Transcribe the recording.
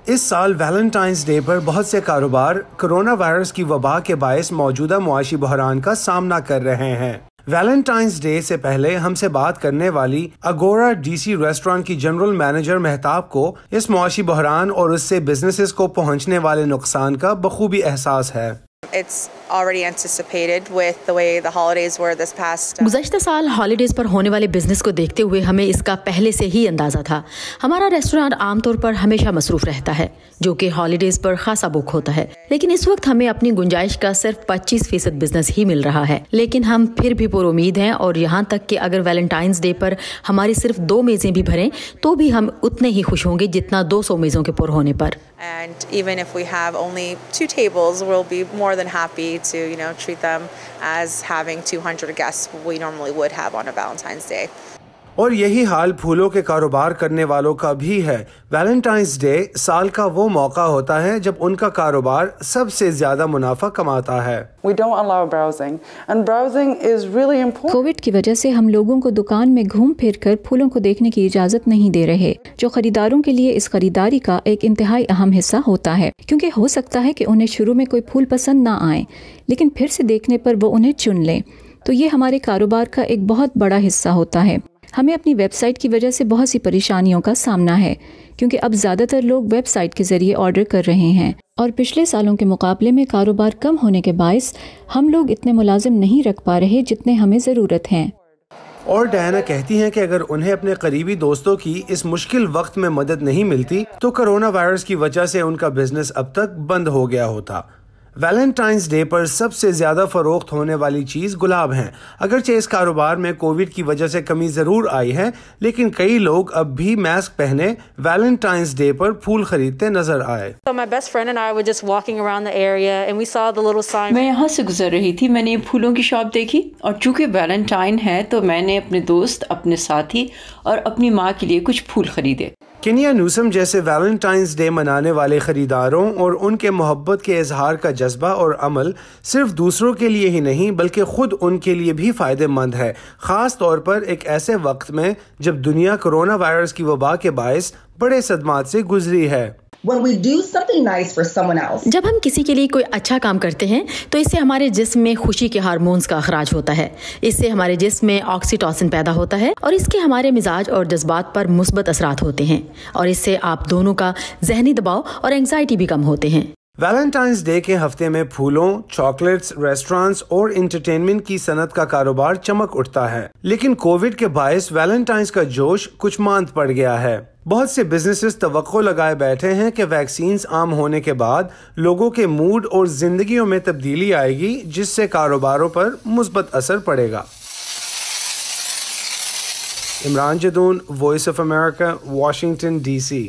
اس سال ویلنٹائنز ڈے پر بہت سے کاروبار کرونا وائرس کی وبا کے باعث موجودہ معاشی بحران کا سامنا کر رہے ہیں۔ ویلنٹائنز ڈے سے پہلے ہم سے بات کرنے والی اگورا ڈی سی ریسٹورانٹ کی جنرل مینیجر مہتاب کو اس معاشی بحران اور اس سے بزنسز کو پہنچنے والے نقصان کا بخوبی احساس ہے۔ گزشتہ سال ہالیڈیز پر ہونے والے بزنس کو دیکھتے ہوئے ہمیں اس کا پہلے سے ہی اندازہ تھا۔ ہمارا ریسٹورانٹ عام طور پر ہمیشہ مصروف رہتا ہے، جو کہ ہالیڈیز پر خاصا بک ہوتا ہے، لیکن اس وقت ہمیں اپنی گنجائش کا صرف 25% بزنس ہی مل رہا ہے۔ لیکن ہم پھر بھی پر امید ہیں، اور یہاں تک کہ اگر ویلنٹائنز ڈے پر ہماری صرف 2 میزیں بھی بھریں تو بھی ہم اتنے ہی خوش ہوں گے جتنا 200 میزوں کے پر ہونے پر۔ And even if we have only 2 tables, we'll be more than happy to, treat them as having 200 guests we normally would have on a Valentine's Day. اور یہی حال پھولوں کے کاروبار کرنے والوں کا بھی ہے۔ ویلنٹائنز ڈے سال کا وہ موقع ہوتا ہے جب ان کا کاروبار سب سے زیادہ منافع کماتا ہے۔ کووڈ کی وجہ سے ہم لوگوں کو دکان میں گھوم پھر کر پھولوں کو دیکھنے کی اجازت نہیں دے رہے، جو خریداروں کے لیے اس خریداری کا ایک انتہائی اہم حصہ ہوتا ہے، کیونکہ ہو سکتا ہے کہ انہیں شروع میں کوئی پھول پسند نہ آئیں، لیکن پھر سے دیکھنے پر وہ انہیں چن لیں۔ تو یہ ہمارے کاروبار کا ایک بہت بڑا حصہ ہوتا ہے۔ ہمیں اپنی ویب سائٹ کی وجہ سے بہت سی پریشانیوں کا سامنا ہے، کیونکہ اب زیادہ تر لوگ ویب سائٹ کے ذریعے آرڈر کر رہے ہیں، اور پچھلے سالوں کے مقابلے میں کاروبار کم ہونے کے باعث ہم لوگ اتنے ملازم نہیں رکھ پا رہے جتنے ہمیں ضرورت ہیں۔ اور ڈیانا کہتی ہیں کہ اگر انہیں اپنے قریبی دوستوں کی اس مشکل وقت میں مدد نہیں ملتی تو کرونا وائرس کی وجہ سے ان کا بزنس اب تک بند ہو گیا ہوتا۔ ویلنٹائنز ڈے پر سب سے زیادہ فروخت ہونے والی چیز گلاب ہیں۔ اگرچہ اس کاروبار میں کووڈ کی وجہ سے کمی ضرور آئی ہے، لیکن کئی لوگ اب بھی ماسک پہنے ویلنٹائنز ڈے پر پھول خریدتے نظر آئے۔ میں یہاں سے گزر رہی تھی، میں نے پھولوں کی شاپ دیکھی، اور چونکہ ویلنٹائن ہے تو میں نے اپنے دوست، اپنے ساتھی اور اپنی ماں کے لیے کچھ پھول خریدے۔ کنیا نیوسم جیسے ویلنٹائنز ڈے منانے والے خریداروں اور ان کے محبت کے اظہار کا جذبہ اور عمل صرف دوسروں کے لیے ہی نہیں بلکہ خود ان کے لیے بھی فائدہ مند ہے، خاص طور پر ایک ایسے وقت میں جب دنیا کرونا وائرس کی وبا کے باعث بڑے صدمات سے گزری ہے۔ جب ہم کسی کے لیے کوئی اچھا کام کرتے ہیں تو اس سے ہمارے جسم میں خوشی کے ہارمونز کا اخراج ہوتا ہے، اس سے ہمارے جسم میں آکسیٹوسن پیدا ہوتا ہے، اور اس کے ہمارے مزاج اور جذبات پر مثبت اثرات ہوتے ہیں، اور اس سے آپ دونوں کا ذہنی دباؤ اور اینگزائٹی بھی کم ہوتے ہیں۔ ویلنٹائنز ڈے کے ہفتے میں پھولوں، چاکلیٹس، ریسٹورانٹس اور انٹرٹینمنٹ کی صنعت کا کاروبار چمک اٹھتا ہے، لیکن کووڈ کے باعث ویلنٹائنز کا جوش کچھ ماند پڑ گیا ہے۔ بہت سے بزنسز توقع لگائے بیٹھے ہیں کہ ویکسینز عام ہونے کے بعد لوگوں کے موڈ اور زندگیوں میں تبدیلی آئے گی، جس سے کاروباروں پر مثبت اثر پڑے گا۔ Imran Jadoon, voice of America, Washington D C.